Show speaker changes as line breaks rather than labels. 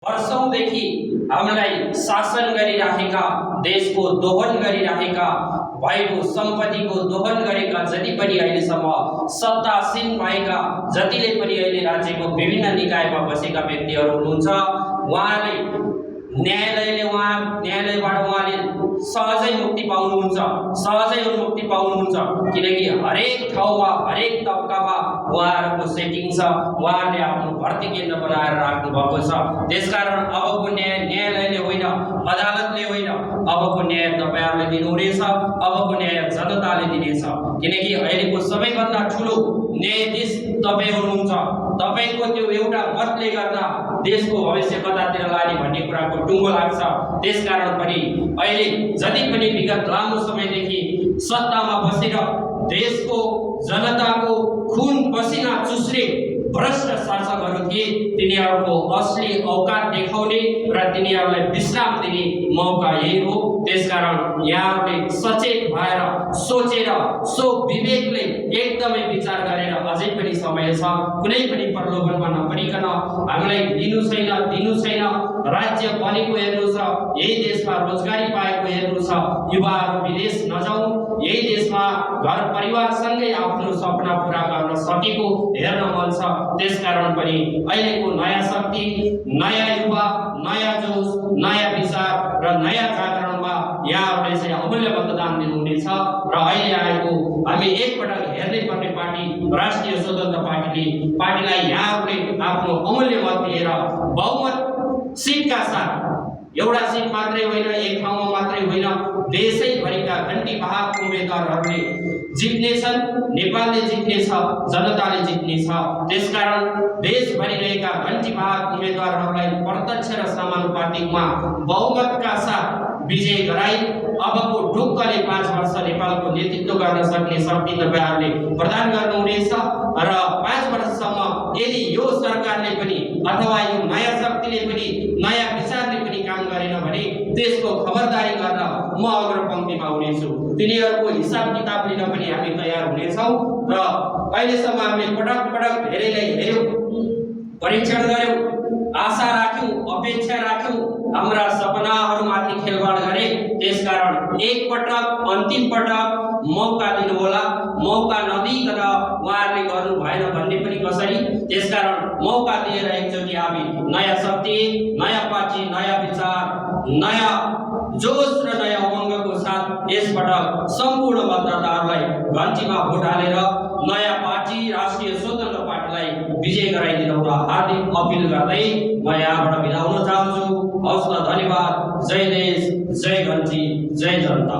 वर्षौंदेखि हामीलाई शासन गरिराखेका, देशको दोहन गरिराखेका, भएको सम्पत्तिको दोहन गरेका जति पनि अहिलेसम्म सत्तासीन भएका, जतिले पनि अहिले राज्यको विभिन्न निकायमा बसेका व्यक्तिहरू हुनुहुन्छ, उहाँले न्यायालयबाट उहाँले सहजै मुक्ति पाउनुहुन्छ, सहजै उन्मुक्ति पाउनुहुन्छ, किनकि हरेक ठाउँमा हरेक तबकामा उहाँहरूको सेटिङ छ, उहाँहरूले आफ्नो भर्ती केन्द्र बनाएर राख्नु भएको छ। त्यसकारण अबको न्याय न्यायालयले होइन, अदालतले होइन, अबको न्याय तपाईहरुले दिनुहुनेछ, अबको न्याय जनताले दिनेछ, किनकि अहिलेको सबैभन्दा ठुलो न्यायाधीश तपाई हुनुहुन्छ। तपाईको त्यो एउटा मतले गर्दा देशको भविष्य कतातिर लाने भन्ने कुराको टुङ्गो लाग्छ। त्यसकारण पनि अहिले जति पनि विगत लामो समयदेखि सत्तामा बसेर देशको जनताको खून पसिना चुस्ने भ्रष्ट शासकहरू थिए, तिनीहरूको असली औकात देखाउने र तिनीहरूलाई विश्राम दिने मौका यही हो। त्यसकारण यहाँहरूले सचेत भएर सोचेर विवेकले एकदमै विचार गरेर अझै पनि समय छ, कुनै पनि प्रलोभनमा नपरिकन हामीलाई दिनु छैन, राज्य बनेको हेर्नु छ, यही देशमा रोजगारी पाएको हेर्नु छ, युवाहरू विदेश नजाउँ, यही देशमा घर परिवारसँगै आफ्नो सपना पूरा गर्न सकेको हेर्न मन छ। त्यसकारण पनि अहिलेको नयाँ शक्ति, नयाँ युवा, नयाँ जोश, नयाँ विचार र नयाँ जागरणमा यहाँहरूले चाहिँ अमूल्य मतदान दिनुहुनेछ र अहिले आएको हामी एकपटक हेर्नै पर्ने पार्टी राष्ट्रिय स्वतन्त्र पार्टीलाई यहाँहरूले आफ्नो अमूल्य मत दिएर बहुमत सिटका साथ, एउटा सिट मात्रै होइन, एक ठाउँमा मात्रै होइन, देशैभरिका घण्टी वाहक उम्मेदवारहरूले जित्नेछन्, नेपालले जित्नेछ, जनताले जित्नेछ। त्यसकारण देशभरि रहेका घण्टी वाहक उम्मेदवारहरूलाई प्रत्यक्ष र समानुपातिकमा बहुमतका साथ विजय गराई अबको ढुक्कले 5 वर्ष नेपालको नेतृत्व गर्न सक्ने शक्ति तपाईहरुले प्रदान गर्नुहुनेछ र 5 वर्षसम्म यदि यो सरकारले पनि अथवा यो नयाँ शक्तिले पनि नयाँ विचारले पनि काम गरेन भने त्यसको खबरदारी गर्न म अग्रपंक्तिमा हुनेछु। तिनीहरूको हिसाब किताब लिन पनि हामी तयार हुनेछौं र अहिलेसम्म हामीले पटक धेरैलाई हेर्यौं, परीक्षण गर्यौं, आशा राख्यौं, अपेक्षा राख्यौं, हाम्रा सपनाहरूमाथि खेलवाड गरे। त्यसकारण एक पटक अन्तिम पटक मौका दिनुहोला, मौका नदिइकन उहाँहरूले गर्नु भएन भन्ने पनि कसरी। त्यसकारण मौका दिएर एकचोटि हामी नयाँ शक्ति, नयाँ पार्टी, नयाँ विचार, नयाँ जोश र नयाँ उमङ्गको साथ यसपटक सम्पूर्ण मतदाताहरूलाई घण्टीमा भोट हालेर नयाँ पार्टी राष्ट्रिय स्वतन्त्र पार्टीलाई विजय गराइदिनु हुन हार्दिक अपिल गर्दै म यहाँबाट बिदा हुन चाहन्छु। हवस् त, धन्यवाद। जय देश, जय घण्टी, जय जनता।